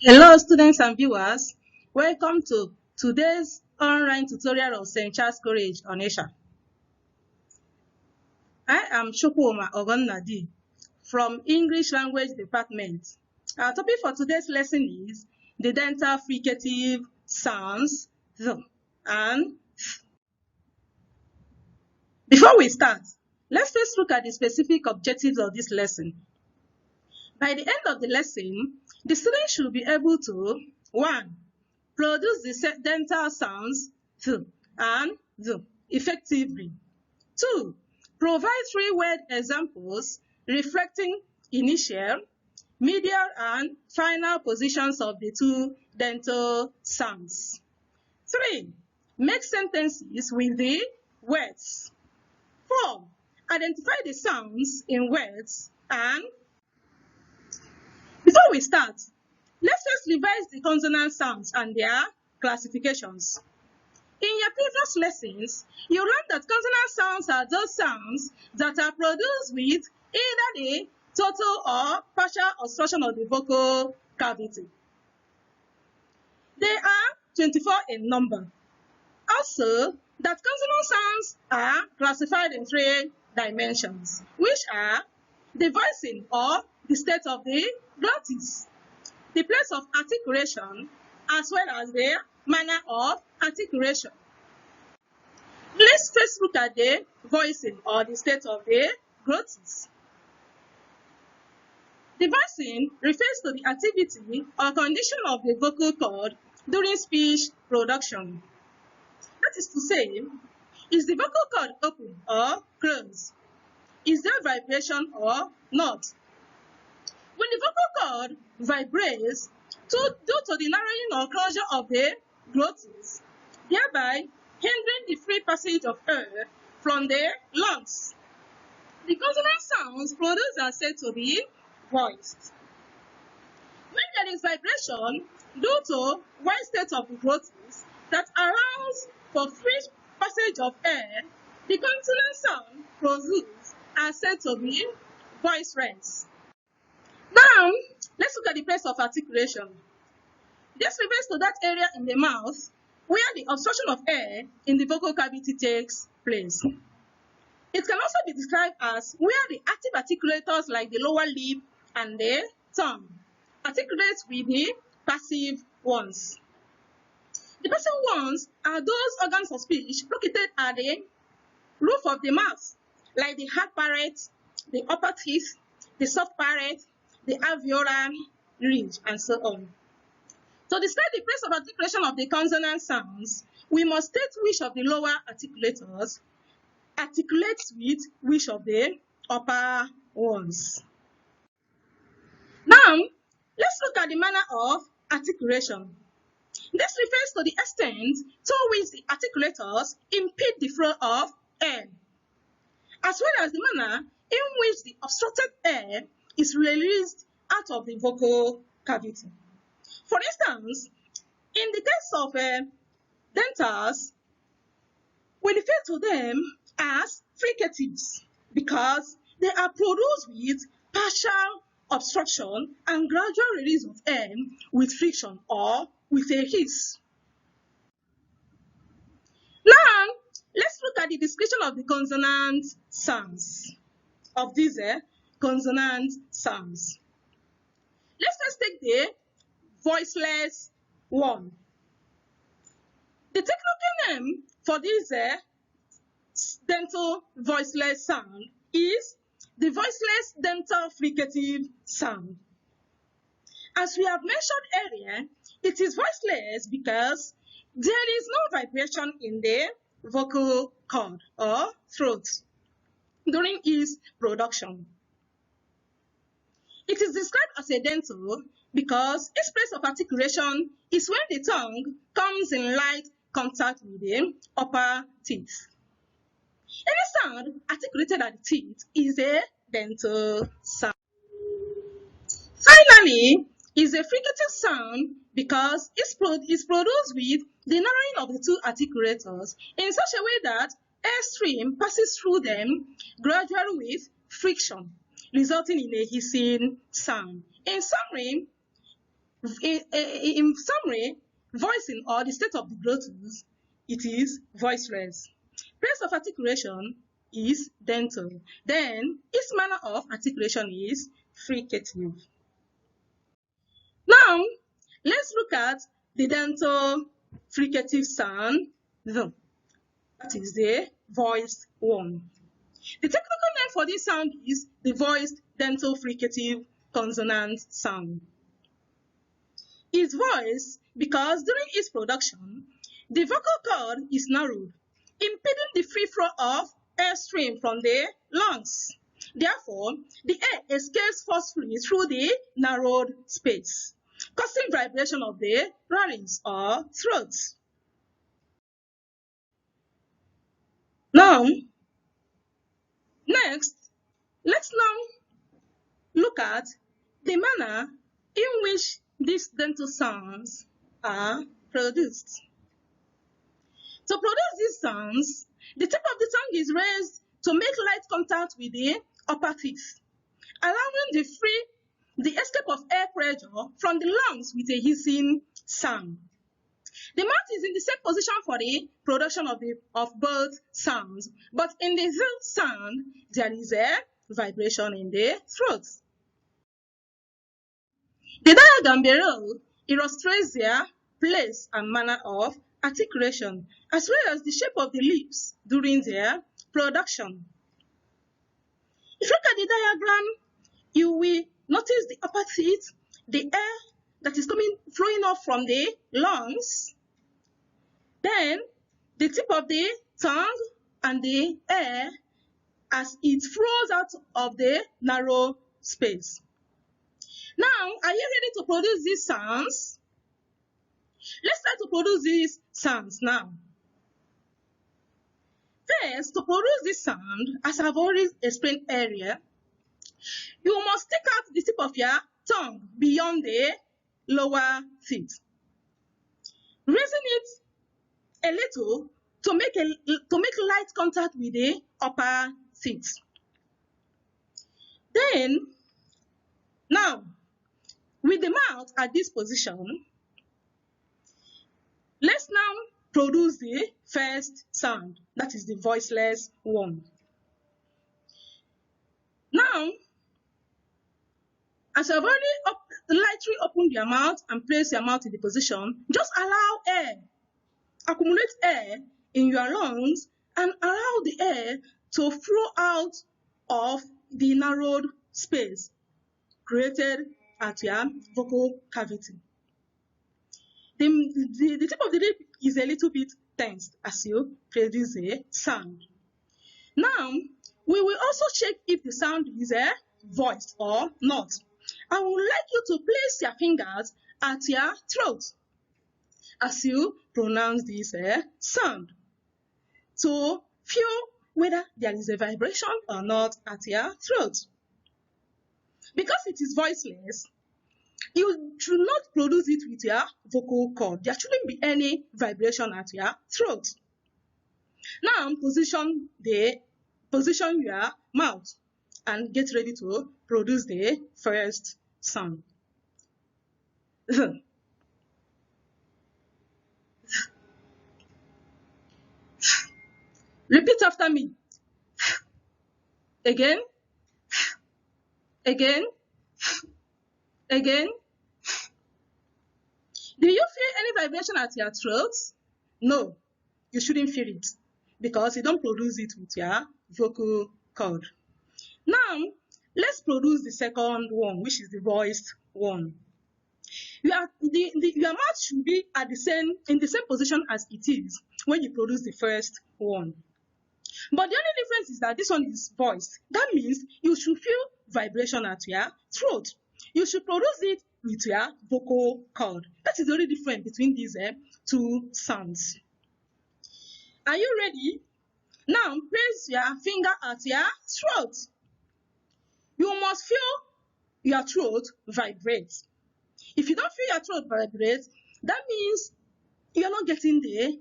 Hello, students and viewers. Welcome to today's online tutorial of St. Charles College, Onitsha. I am Chuckwuma Ogonna from English Language Department. Our topic for today's lesson is the dental fricative sounds th and th. Before we start, let's first look at the specific objectives of this lesson. By the end of the lesson, the student should be able to 1. Produce the dental sounds th and th effectively. 2. Provide 3-word examples reflecting initial, medial, and final positions of the two dental sounds. 3. Make sentences with the words. 4. Identify the sounds in words. And before we start, let's first revise the consonant sounds and their classifications. In your previous lessons, you learned that consonant sounds are those sounds that are produced with either the total or partial obstruction of the vocal cavity. They are 24 in number. Also, that consonant sounds are classified in 3 dimensions, which are the voicing or the state of the glottis, the place of articulation, as well as the manner of articulation. Let's first look at the voicing or the state of the glottis. The voicing refers to the activity or condition of the vocal cord during speech production. That is to say, is the vocal cord open or closed? Is there vibration or not? When the vocal cord vibrates due to the narrowing or closure of the glottis, thereby hindering the free passage of air from the lungs, the consonant sounds produced are said to be voiced. When there is vibration due to wide state of the glottis that allows for free passage of air, the consonant sound produced are said to be voiceless. Now, let's look at the place of articulation. This refers to that area in the mouth where the obstruction of air in the vocal cavity takes place. It can also be described as where the active articulators like the lower lip and the tongue articulate with the passive ones. The passive ones are those organs of speech located at the roof of the mouth, like the hard palate, the upper teeth, the soft palate, the alveolar ridge, and so on. To describe the place of articulation of the consonant sounds, we must state which of the lower articulators articulates with which of the upper ones. Now, let's look at the manner of articulation. This refers to the extent to which the articulators impede the flow of air, as well as the manner in which the obstructed air is released out of the vocal cavity. For instance, in the case of dentals, we refer to them as fricatives because they are produced with partial obstruction and gradual release of air with friction or with a hiss. Now, let's look at the description of the consonant sounds, of these consonant sounds. Let's first take the voiceless one. The technical name for this dental voiceless sound is the voiceless dental fricative sound. As we have mentioned earlier, it is voiceless because there is no vibration in the vocal cord or throat during its production. It is described as a dental because its place of articulation is when the tongue comes in light contact with the upper teeth. Any sound articulated at the teeth is a dental sound. Finally, is a fricative sound because it's produced with the narrowing of the two articulators in such a way that airstream passes through them gradually with friction, resulting in a hissing sound. In summary, In summary, voicing or the state of the glottis, it is voiceless. Place of articulation is dental. Then its manner of articulation is fricative. Now, let's look at the dental fricative sound, the. That is the voiced one. The technical name for this sound is the voiced dental fricative consonant sound. It's voiced because during its production, the vocal cord is narrowed, impeding the free flow of airstream from the lungs. Therefore, the air escapes forcefully through the narrowed space, causing vibration of the larynx or throat. Now, next, let's now look at the manner in which these dental sounds are produced. To produce these sounds, the tip of the tongue is raised to make light contact with the upper teeth, allowing the escape of air pressure from the lungs with a hissing sound. The mouth is in the same position for the production of both sounds, but in the z sound, there is a vibration in the throat. The diagram below illustrates their place and manner of articulation, as well as the shape of the lips during their production. If you look at the diagram, you will notice the upper teeth, the air that is flowing off from the lungs, then the tip of the tongue and the air as it flows out of the narrow space. Now, are you ready to produce these sounds? Let's try to produce these sounds now. First, to produce this sound, as I've already explained earlier, you must take out the tip of your tongue beyond the lower teeth, raising it a little to make light contact with the upper teeth. Then, now, with the mouth at this position, let's now produce the first sound, that is the voiceless one. Now, as I've already lightly opened your mouth and placed your mouth in the position, just allow air, accumulate air in your lungs and allow the air to flow out of the narrowed space created at your vocal cavity. The tip of the lip is a little bit tensed as you produce a sound. Now, we will also check if the sound is voiced or not. I would like you to place your fingers at your throat as you pronounce this sound to feel whether there is a vibration or not at your throat. Because it is voiceless, you should not produce it with your vocal cord. There shouldn't be any vibration at your throat. Now, position your mouth and get ready to produce the first sound. Repeat after me. Again. Again. Again. Do you feel any vibration at your throat? No, you shouldn't feel it because you don't produce it with your vocal cord. Now, let's produce the second one, which is the voiced one. Your mouth should be in the same position as it is when you produce the first one. But the only difference is that this one is voiced. That means you should feel vibration at your throat. You should produce it with your vocal cord. That is the only difference between these two sounds. Are you ready? Now, place your finger at your throat. You must feel your throat vibrate. If you don't feel your throat vibrate, that means you're not getting the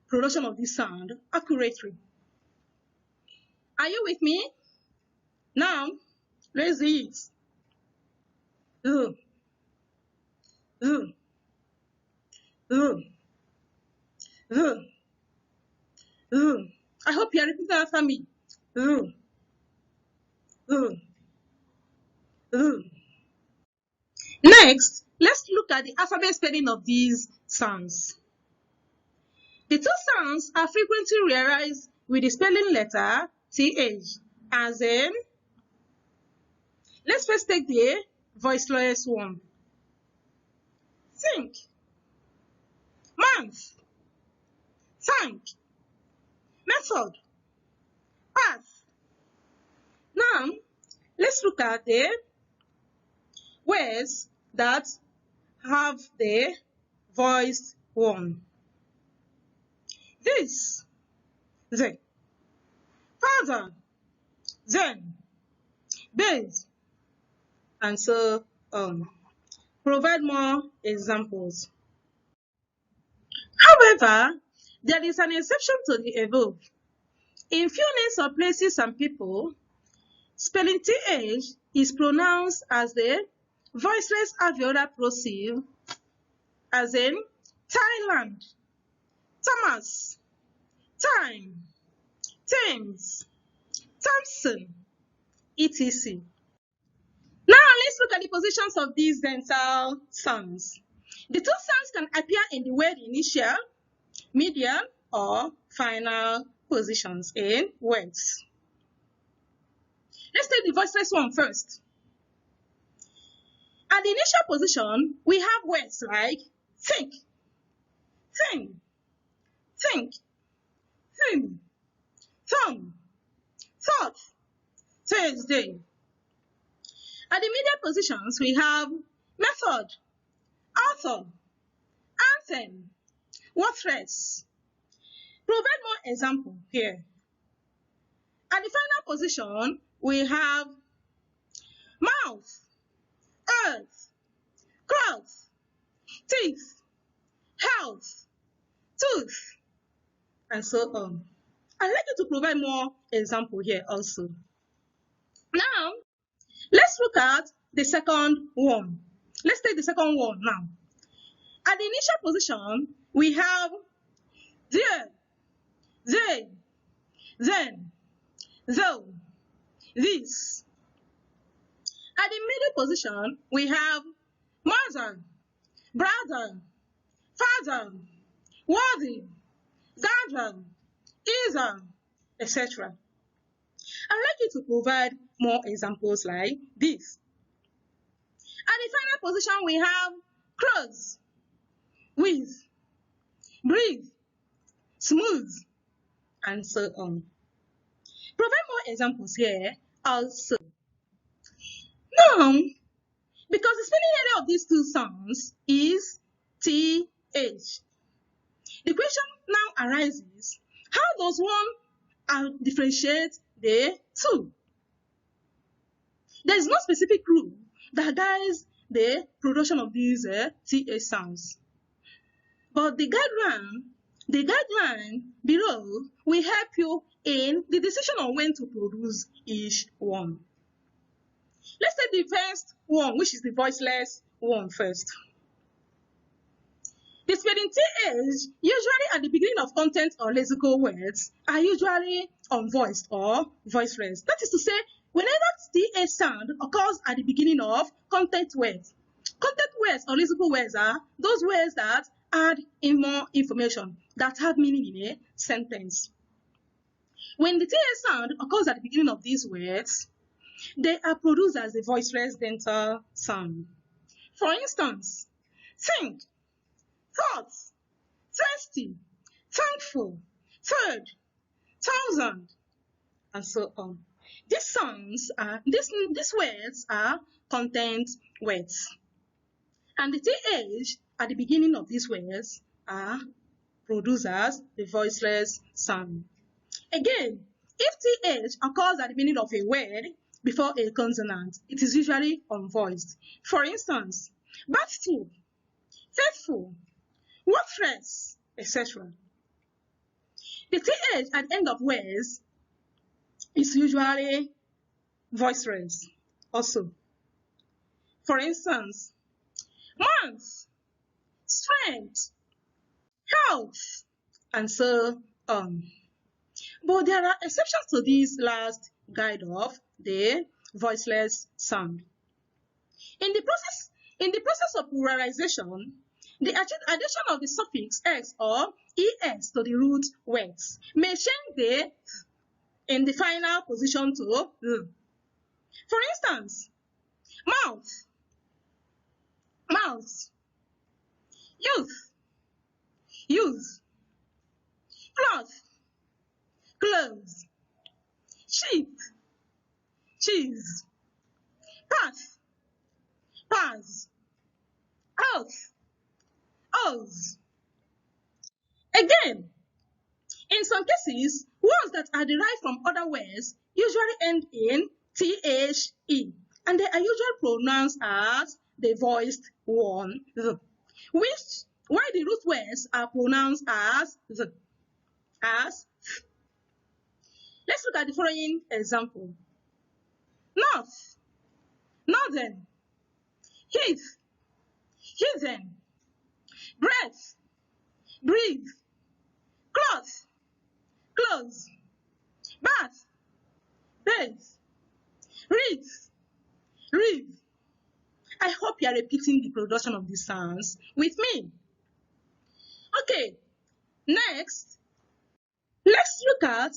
production of this sound accurately. Are you with me? Now, raise it. uh, uh, uh. I hope you are repeating after me. Uh, uh, uh. Next, let's look at the alphabet spelling of these sounds. The two sounds are frequently realized with the spelling letter TH, as in, let's first take the voiceless one. Think, month, tank, method, path. Now, let's look at the words that have the voiced one. This, the, father, then, base, and so on. Provide more examples. However, there is an exception to the above. In few names of places and people, spelling TH is pronounced as the voiceless alveolar plosive, as in Thailand, Thomas, time, Thames, Thompson, etc. Now let's look at the positions of these dental sounds. The two sounds can appear in the word initial, medial, or final positions in words. Let's take the voiceless one first. At the initial position, we have words like think, think, think, him, thumb, thought, Thursday. At the medial positions, we have method, author, anthem, worthless. Provide more example here. At the final position, we have mouth, earth, cloth, teeth, health, tooth, and so on. I'd like you to provide more example here also. Now, let's look at the second one. Let's take the second one now. At the initial position, we have there, they, then, though, this. At the middle position, we have mother, brother, father, worthy, gather, either, etc. I'd like you to provide more examples like this. At the final position, we have close, with, breathe, smooth, and so on. Provide more examples here also. Now, because the spelling area of these two sounds is TH, the question now arises, how does one differentiate the two? There is no specific rule that guides the production of these TH sounds. But the guideline below will help you in the decision on when to produce each one. Let's take the first one, which is the voiceless one first. The spelling TH, usually at the beginning of content or lexical words, are usually unvoiced or voiceless. That is to say, whenever TH sound occurs at the beginning of content words or lexical words are those words that add in more information, that have meaning in a sentence. When the TH sound occurs at the beginning of these words, they are produced as a voiceless dental sound. For instance, think, thought, thirsty, thankful, third, thousand, and so on. These words are content words. And the TH at the beginning of these words are produced as the voiceless sound. Again, if TH occurs at the beginning of a word before a consonant, it is usually unvoiced. For instance, bathful, faithful, worthless, etc. The TH at the end of words is usually voiceless also. For instance, month, strength, health, and so on. But there are exceptions to this last guide of the voiceless sound. In the process of pluralization, the addition of the suffix "x" or "es" to the root words may change the in the final position to "l". For instance, mouth, mouth, youth, youth, cloth, clothes, sheep, cheese, path, paths, oath, oaths. Again, in some cases, words that are derived from other words usually end in "the", and they are usually pronounced as the voiced one, the, while the root words are pronounced as the, as. Let's look at the following example. North, northern, heath, heathen, breath, breathe, cloth, clothes, bath, bathe, wreath, wreath. I hope you are repeating the production of these sounds with me. Okay, next, let's look at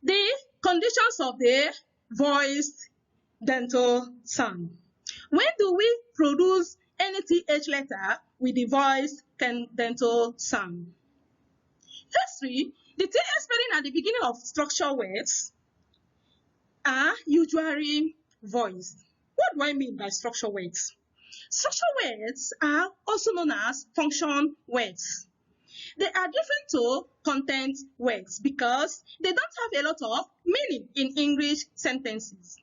the conditions of the voiced dental sound. When do we produce any TH letter with the voiced dental sound? Firstly, the TH spelling at the beginning of structured words are usually voiced. What do I mean by structured words? Structured words are also known as function words. They are different to content words because they don't have a lot of meaning in English sentences.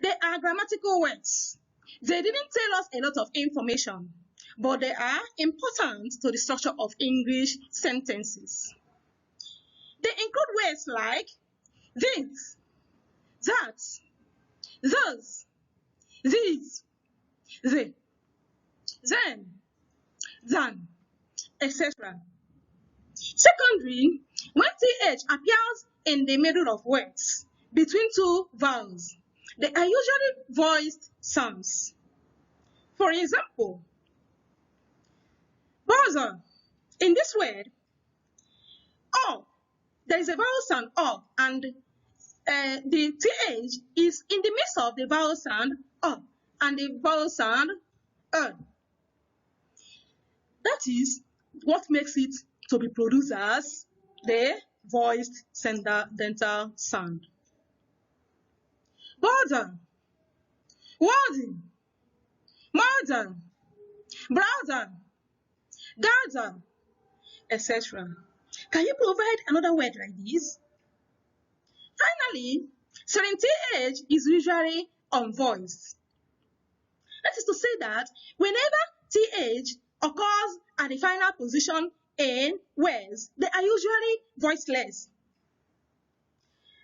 They are grammatical words. They didn't tell us a lot of information, but they are important to the structure of English sentences. They include words like this, that, those, these, they, then, than, etc. Secondly, when TH appears in the middle of words between two vowels, they are usually voiced sounds. For example, buzzer. In this word, "o", there is a vowel sound "o", and the TH is in the midst of the vowel sound "o" and the vowel sound "ern". That is what makes it to be produced as the voiced dental sound. Border, warden, murder, brother, gather, etc. Can you provide another word like this? Finally, certain TH is usually unvoiced. That is to say that whenever TH occurs at the final position in words, they are usually voiceless.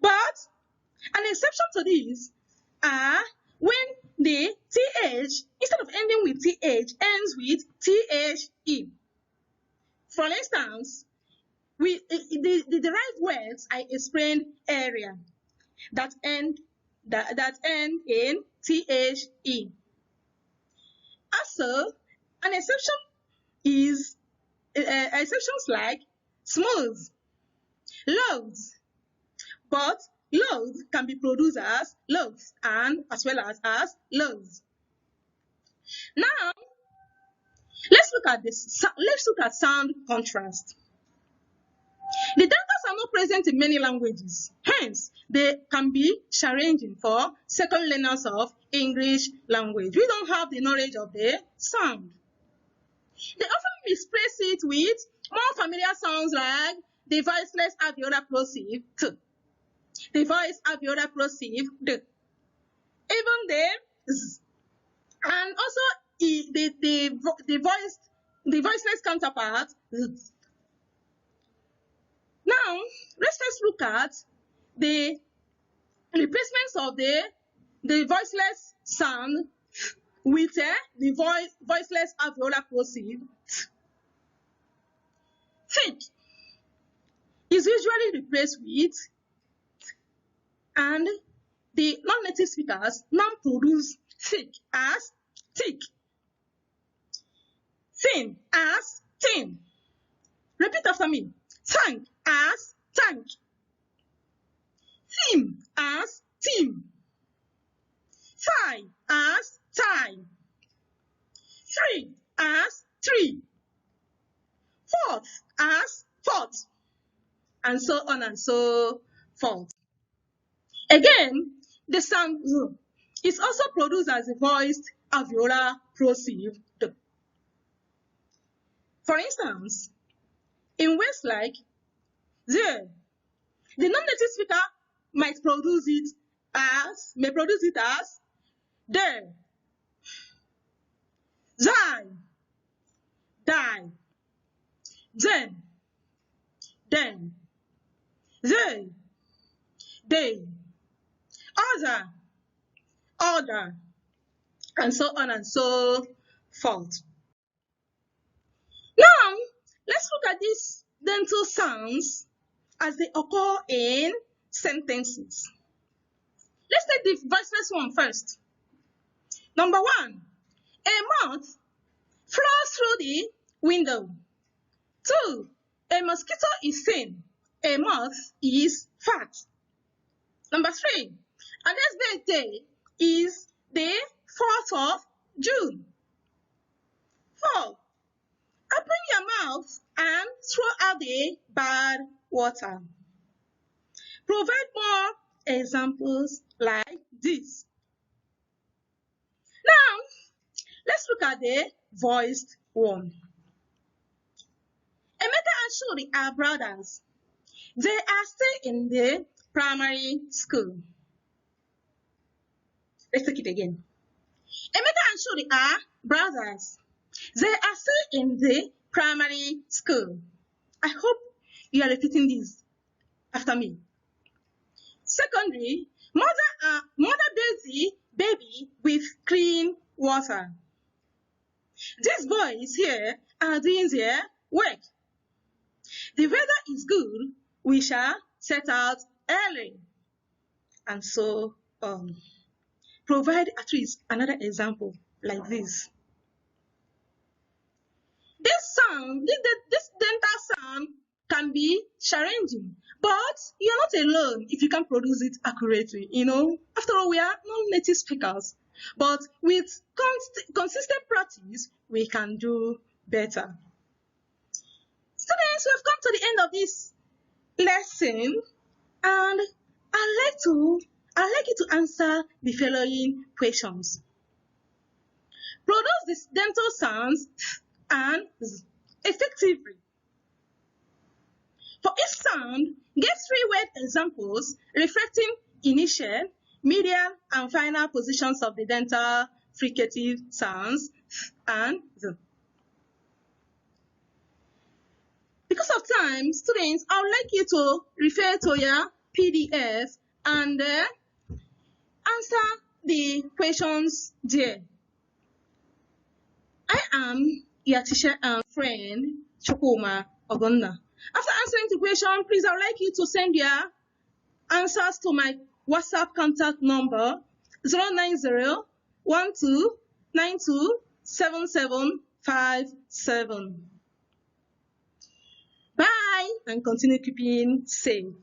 But an exception to this are when the TH, instead of ending with TH, ends with THE. For instance, the derived words I explained earlier that end in THE. Also, an exception is exceptions like smooth, loads, but loads can be produced as loads and as well as loads. Now, let's look at sound contrast. The deltas are not present in many languages. Hence, they can be challenging for second learners of English language. We don't have the knowledge of the sound. They often misplace it with more familiar sounds like the voiceless alveolar plosive t, the voice alveolar plosive d, even the z, and also the voiceless counterpart z. Now, let's first look at the replacements of the voiceless sound with the voiceless alveolar plosive. thick is usually replaced with, and the non-native speakers now produce thick as thick, thin as thin. Repeat after me. Tank as tank, team as team, tie as tie, tree as tree, fourth as fourth, and so on and so forth. Again, the sound is also produced as a voiced alveolar plosive. For instance, in words like there, the non-native speaker may produce it as there, die, die, then, they, other, order, and so on and so forth. Now, let's look at these dental sounds as they occur in sentences. Let's take the voiceless one first. Number one, a moth flies through the window. 2, a mosquito is thin. A moth is fat. Number 3, Ades's birthday is the 4th of June. 4, open your mouth and throw out the bad water. Provide more examples like this. Now, let's look at the voiced one. Emeka and Shuri are brothers. They are still in the primary school. Let's take it again. Emeka and Shuri are brothers. They are still in the primary school. I hope you are repeating this after me. Secondly, mother bathes the baby with clean water. These boys here are doing their work. The weather is good. We shall set out early. And so on. Provide at least another example like this. This dental sound can be challenging, but you're not alone if you can produce it accurately, After all, we are non-native speakers, but with consistent practice, we can do better. Students, we have come to the end of this lesson, and I'd like you to answer the following questions. Produce these dental sounds and effectively. For each sound, give 3 word examples reflecting initial, medial, and final positions of the dental fricative sounds and the. Because of time, students, I would like you to refer to your PDF and answer the questions there. I am your teacher and friend, Chuckwuma, Ogonna. After answering the question, please, I would like you to send your answers to my WhatsApp contact number 090-1292-7757. Bye, and continue keeping safe.